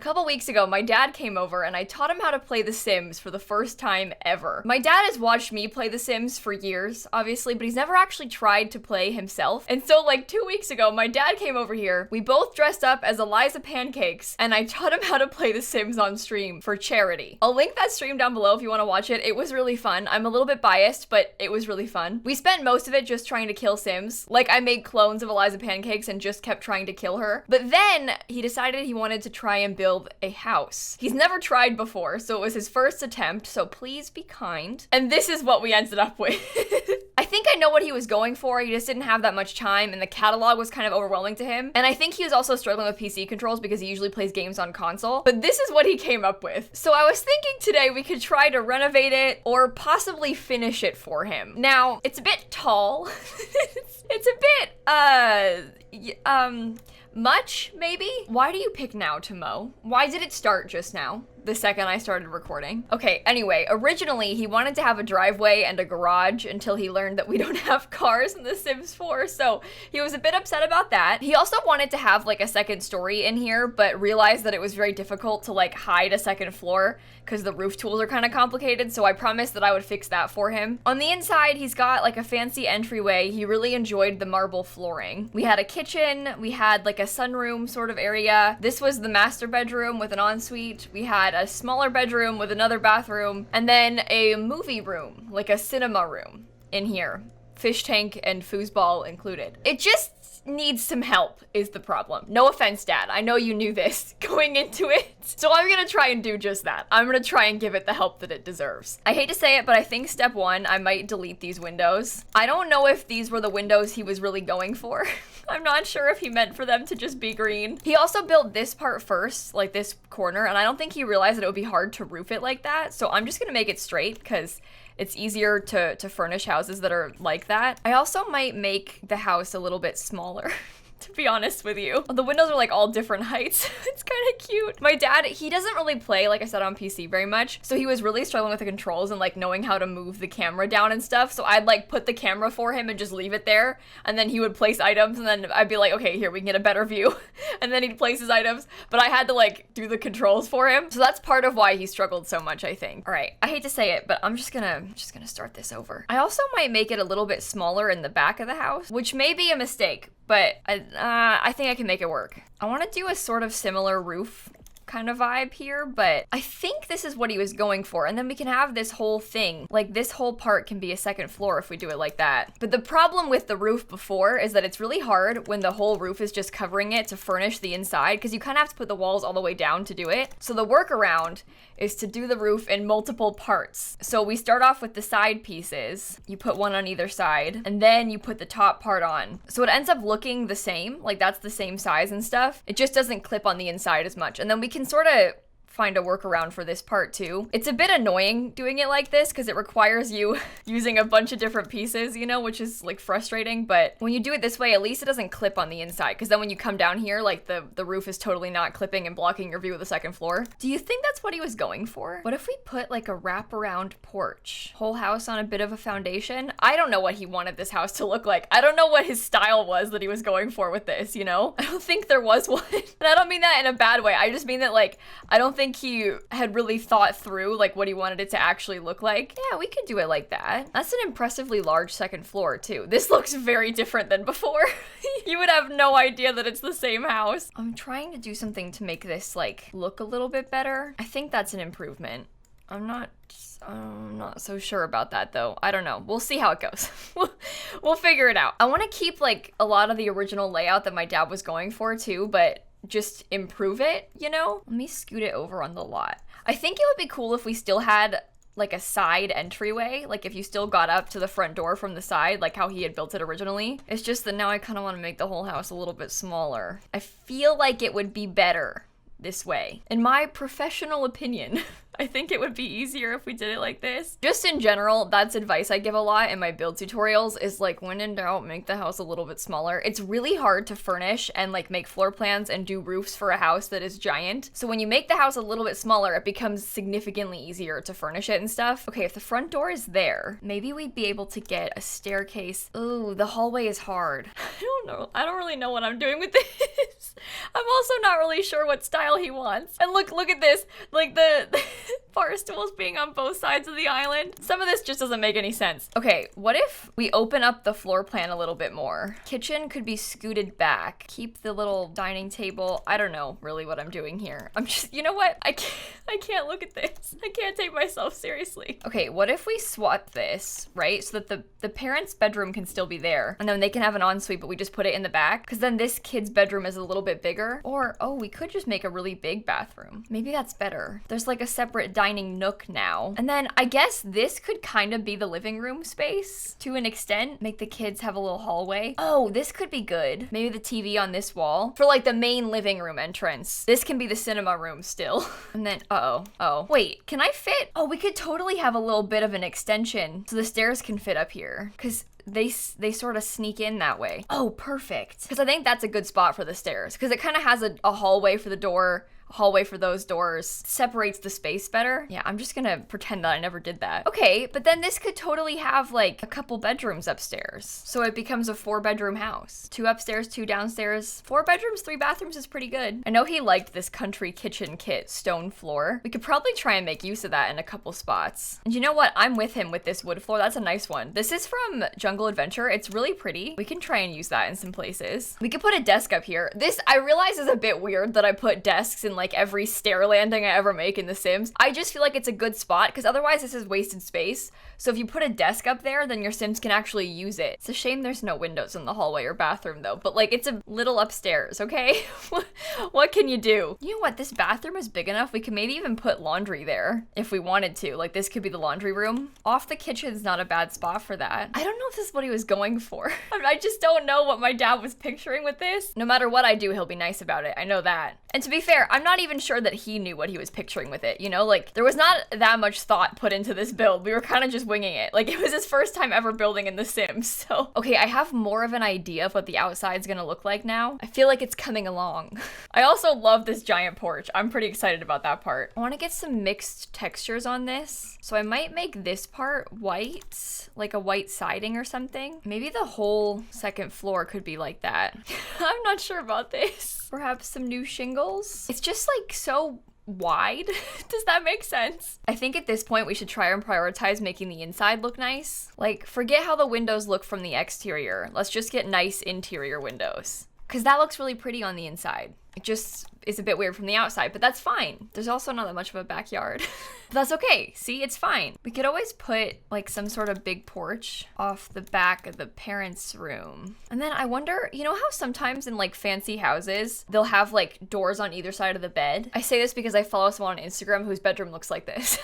couple weeks ago, my dad came over and I taught him how to play The Sims for the first time ever. My dad has watched me play The Sims for years, obviously, but he's never actually tried to play himself. And so like 2 weeks ago, my dad came over here, we both dressed up as Eliza Pancakes, and I taught him how to play The Sims on stream for charity. I'll link that stream down below if you want to watch it. It was really fun. I'm a little bit biased, but it was really fun. We spent most of it just trying to kill Sims. Like, I made clones of Eliza Pancakes and just kept trying to kill her. But then he decided he wanted to try and build a house. He's never tried before, so it was his first attempt, so please be kind. And this is what we ended up with. I think I know what he was going for. He just didn't have that much time, and the catalog was kind of overwhelming to him. And I think he was also struggling with PC controls because he usually plays games on console. But this is what he came up with. So I was thinking today we could try to renovate it or possibly finish it for him. Now, it's a bit tall. It's a bit, much, maybe? Why do you pick now to mow? Why did it start just now? The second I started recording. Okay, anyway, originally he wanted to have a driveway and a garage until he learned that we don't have cars in The Sims 4, so he was a bit upset about that. He also wanted to have like a second story in here, but realized that it was very difficult to like hide a second floor because the roof tools are kind of complicated, so I promised that I would fix that for him. On the inside, he's got like a fancy entryway. He really enjoyed the marble flooring. We had a kitchen, we had like a sunroom sort of area. This was the master bedroom with an ensuite. We had a smaller bedroom with another bathroom, and then a movie room, like a cinema room in here. Fish tank and foosball included. It just needs some help is the problem. No offense, Dad. I know you knew this going into it. So I'm gonna try and do just that. I'm gonna try and give it the help that it deserves. I hate to say it, but I think step one, I might delete these windows. I don't know if these were the windows he was really going for. I'm not sure if he meant for them to just be green. He also built this part first, like this corner, and I don't think he realized that it would be hard to roof it like that. So I'm just gonna make it straight because it's easier to furnish houses that are like that. I also might make the house a little bit smaller. To be honest with you. The windows are like all different heights. It's kind of cute. My dad, he doesn't really play, like I said, on PC very much. So he was really struggling with the controls and like knowing how to move the camera down and stuff. So I'd like put the camera for him and just leave it there. And then he would place items and then I'd be like, okay, here, we can get a better view. And then he'd place his items. But I had to like do the controls for him. So that's part of why he struggled so much, I think. All right, I hate to say it, but I'm just gonna start this over. I also might make it a little bit smaller in the back of the house, which may be a mistake, but I think I can make it work. I want to do a sort of similar roof kind of vibe here, but I think this is what he was going for. And then we can have this whole thing, like this whole part can be a second floor if we do it like that. But the problem with the roof before is that it's really hard when the whole roof is just covering it to furnish the inside, because you kind of have to put the walls all the way down to do it. So the workaround is to do the roof in multiple parts. So we start off with the side pieces. You put one on either side, and then you put the top part on. So it ends up looking the same, like that's the same size and stuff. It just doesn't clip on the inside as much. And then we can sort of find a workaround for this part too. It's a bit annoying doing it like this because it requires you using a bunch of different pieces, you know, which is like frustrating. But when you do it this way, at least it doesn't clip on the inside, because then when you come down here, like the roof is totally not clipping and blocking your view of the second floor. Do you think that's what he was going for? What if we put like a wraparound porch? Whole house on a bit of a foundation? I don't know what he wanted this house to look like. I don't know what his style was that he was going for with this, you know? I don't think there was one. And I don't mean that in a bad way. I just mean that like, I don't think he had really thought through like what he wanted it to actually look like. Yeah, we could do it like that. That's an impressively large second floor too. This looks very different than before. You would have no idea that it's the same house. I'm trying to do something to make this like look a little bit better. I think that's an improvement. I'm not so sure about that though. I don't know. We'll see how it goes. We'll figure it out. I want to keep like a lot of the original layout that my dad was going for too, but just improve it, you know? Let me scoot it over on the lot. I think it would be cool if we still had like a side entryway, like if you still got up to the front door from the side, like how he had built it originally. It's just that now I kind of want to make the whole house a little bit smaller. I feel like it would be better this way. In my professional opinion, I think it would be easier if we did it like this. Just in general, that's advice I give a lot in my build tutorials, is like, when in doubt, make the house a little bit smaller. It's really hard to furnish and like make floor plans and do roofs for a house that is giant. So when you make the house a little bit smaller, it becomes significantly easier to furnish it and stuff. Okay, if the front door is there, maybe we'd be able to get a staircase. Ooh, the hallway is hard. I don't know. I don't really know what I'm doing with this. I'm also not really sure what style hell he wants. And look at this. Like the bar stools being on both sides of the island. Some of this just doesn't make any sense. Okay, what if we open up the floor plan a little bit more? Kitchen could be scooted back. Keep the little dining table. I don't know really what I'm doing here. I'm just, you know what? I can't look at this. I can't take myself seriously. Okay, what if we swap this, right? So that the parents' bedroom can still be there. And then they can have an ensuite, but we just put it in the back. Because then this kid's bedroom is a little bit bigger. Or, oh, we could just make a really big bathroom. Maybe that's better. There's like a separate dining nook now. And then I guess this could kind of be the living room space to an extent. Make the kids have a little hallway. Oh, this could be good. Maybe the TV on this wall for like the main living room entrance. This can be the cinema room still. And then, oh, wait, can I fit? Oh, we could totally have a little bit of an extension so the stairs can fit up here. Because they sort of sneak in that way. Oh, perfect. Because I think that's a good spot for the stairs. Because it kind of has a hallway for the door, hallway for those doors, separates the space better. Yeah, I'm just gonna pretend that I never did that. Okay, but then this could totally have like a couple bedrooms upstairs. So it becomes a 4-bedroom house. 2 upstairs, 2 downstairs. 4 bedrooms, 3 bathrooms is pretty good. I know he liked this country kitchen kit, stone floor. We could probably try and make use of that in a couple spots. And you know what? I'm with him with this wood floor. That's a nice one. This is from Jungle Adventure. It's really pretty. We can try and use that in some places. We could put a desk up here. This, I realize, is a bit weird that I put desks in like every stair landing I ever make in The Sims. I just feel like it's a good spot because otherwise this is wasted space. So if you put a desk up there, then your Sims can actually use it. It's a shame there's no windows in the hallway or bathroom though, but like it's a little upstairs, okay? What can you do? You know what? This bathroom is big enough. We can maybe even put laundry there if we wanted to. Like this could be the laundry room. Off the kitchen's not a bad spot for that. I don't know if this is what he was going for. I just don't know what my dad was picturing with this. No matter what I do, he'll be nice about it. I know that. And to be fair, I'm not even sure that he knew what he was picturing with it, you know? Like, there was not that much thought put into this build. We were kind of just winging it. Like, it was his first time ever building in The Sims, so. Okay, I have more of an idea of what the outside's gonna look like now. I feel like it's coming along. I also love this giant porch. I'm pretty excited about that part. I wanna get some mixed textures on this, so I might make this part white, like a white siding or something. Maybe the whole second floor could be like that. I'm not sure about this. Perhaps some new shingles. It's just like so wide. Does that make sense? I think at this point we should try and prioritize making the inside look nice. Like, forget how the windows look from the exterior. Let's just get nice interior windows. Because that looks really pretty on the inside. It just is a bit weird from the outside, but that's fine. There's also not that much of a backyard. But that's okay. See, it's fine. We could always put like some sort of big porch off the back of the parents' room. And then I wonder, you know how sometimes in like fancy houses, they'll have like doors on either side of the bed? I say this because I follow someone on Instagram whose bedroom looks like this.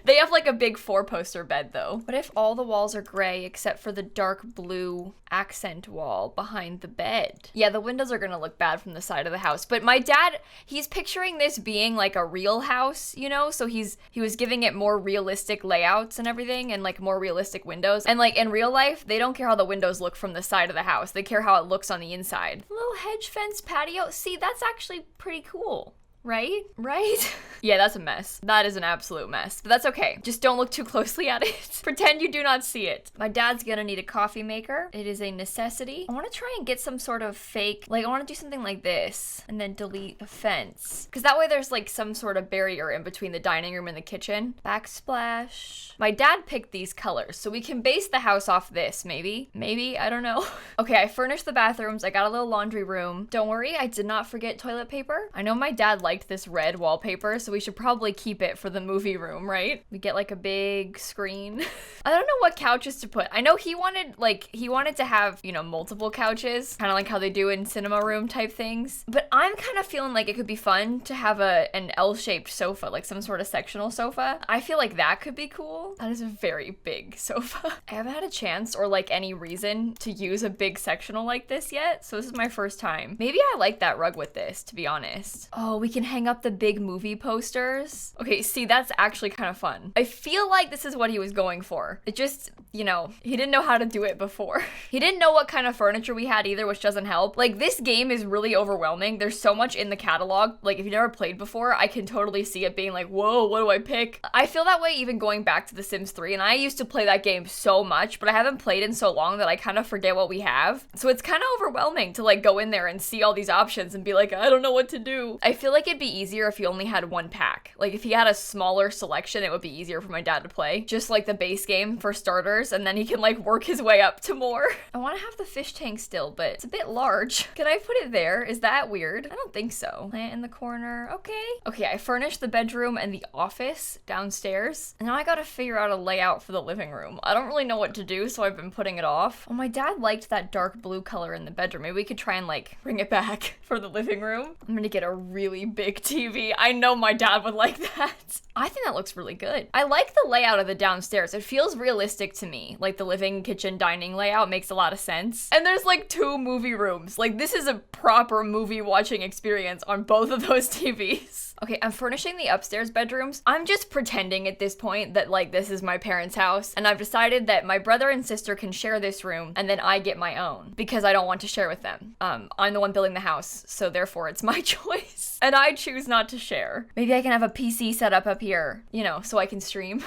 They have like a big 4-poster bed though. What if all the walls are gray except for the dark blue accent wall behind the bed? Yeah, the windows are gonna look bad from the side of the house. But my dad, he's picturing this being like a real house, you know? So he was giving it more realistic layouts and everything and like more realistic windows. And like in real life, they don't care how the windows look from the side of the house. They care how it looks on the inside. A little hedge fence patio. See, that's actually pretty cool. Right? Right? Yeah, that's a mess. That is an absolute mess. But that's okay. Just don't look too closely at it. Pretend you do not see it. My dad's gonna need a coffee maker. It is a necessity. I want to try and get some sort of fake, like I want to do something like this and then delete the fence. Because that way there's like some sort of barrier in between the dining room and the kitchen. Backsplash. My dad picked these colors, so we can base the house off this, maybe? Maybe? I don't know. Okay, I furnished the bathrooms. I got a little laundry room. Don't worry, I did not forget toilet paper. I know my dad liked this red wallpaper, so we should probably keep it for the movie room, right? We get like a big screen. I don't know what couches to put. I know he wanted to have, you know, multiple couches, kind of like how they do in cinema room type things. But I'm kind of feeling like it could be fun to have an L-shaped sofa, like some sort of sectional sofa. I feel like that could be cool. That is a very big sofa. I haven't had a chance or like any reason to use a big sectional like this yet, so this is my first time. Maybe I like that rug with this, to be honest. Oh, we can hang up the big movie posters. Okay, see, that's actually kind of fun. I feel like this is what he was going for. It just, you know, he didn't know how to do it before. He didn't know what kind of furniture we had either, which doesn't help. Like, this game is really overwhelming. There's so much in the catalog. Like, if you've never played before, I can totally see it being like, whoa, what do I pick? I feel that way even going back to The Sims 3, and I used to play that game so much, but I haven't played in so long that I kind of forget what we have. So it's kind of overwhelming to like go in there and see all these options and be like, I don't know what to do. I feel like it'd be easier if he only had one pack. Like if he had a smaller selection, it would be easier for my dad to play. Just like the base game for starters, and then he can like work his way up to more. I want to have the fish tank still, but it's a bit large. Can I put it there? Is that weird? I don't think so. Plant in the corner. Okay. Okay, I furnished the bedroom and the office downstairs. And now I gotta figure out a layout for the living room. I don't really know what to do, so I've been putting it off. Oh, my dad liked that dark blue color in the bedroom. Maybe we could try and like bring it back for the living room. I'm gonna get a really big TV. I know my dad would like that. I think that looks really good. I like the layout of the downstairs. It feels realistic to me. Like the living, kitchen, dining layout makes a lot of sense. And there's like 2 movie rooms. Like this is a proper movie watching experience on both of those TVs. Okay, I'm furnishing the upstairs bedrooms. I'm just pretending at this point that like this is my parents' house, and I've decided that my brother and sister can share this room and then I get my own because I don't want to share with them. I'm the one building the house, so therefore it's my choice. And I choose not to share. Maybe I can have a PC set up here, you know, so I can stream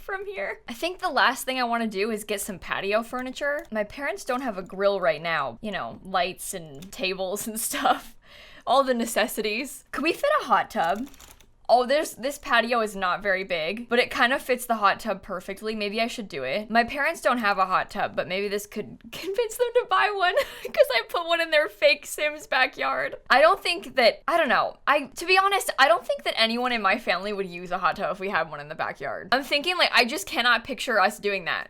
from here. I think the last thing I want to do is get some patio furniture. My parents don't have a grill right now, you know, lights and tables and stuff. All the necessities. Could we fit a hot tub? Oh, this patio is not very big, but it kind of fits the hot tub perfectly. Maybe I should do it. My parents don't have a hot tub, but maybe this could convince them to buy one because I put one in their fake Sims backyard. I don't think that, I don't know. To be honest, I don't think that anyone in my family would use a hot tub if we had one in the backyard. I'm thinking like, I just cannot picture us doing that.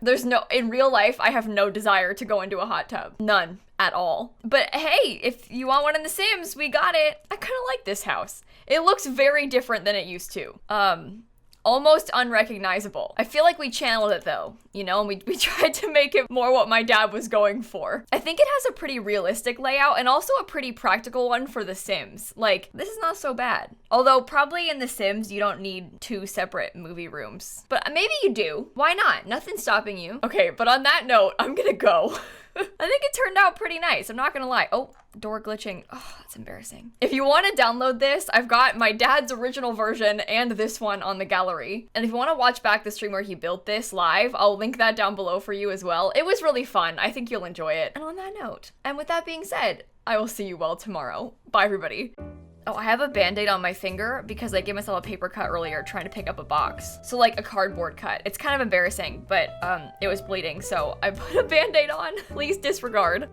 In real life, I have no desire to go into a hot tub. None. At all. But hey, if you want one in The Sims, we got it. I kind of like this house. It looks very different than it used to. Almost unrecognizable. I feel like we channeled it though, you know, and we tried to make it more what my dad was going for. I think it has a pretty realistic layout and also a pretty practical one for The Sims. Like, this is not so bad. Although probably in The Sims, you don't need 2 separate movie rooms. But maybe you do. Why not? Nothing's stopping you. Okay, but on that note, I'm gonna go. I think it turned out pretty nice. I'm not gonna lie. Oh, door glitching. Oh, that's embarrassing. If you want to download this, I've got my dad's original version and this one on the gallery. And if you want to watch back the stream where he built this live, I'll link that down below for you as well. It was really fun. I think you'll enjoy it. And on that note, and with that being said, I will see you all tomorrow. Bye, everybody. Oh, I have a band-aid on my finger because I gave myself a paper cut earlier trying to pick up a box. So like a cardboard cut. It's kind of embarrassing, but it was bleeding, so I put a band-aid on. Please disregard.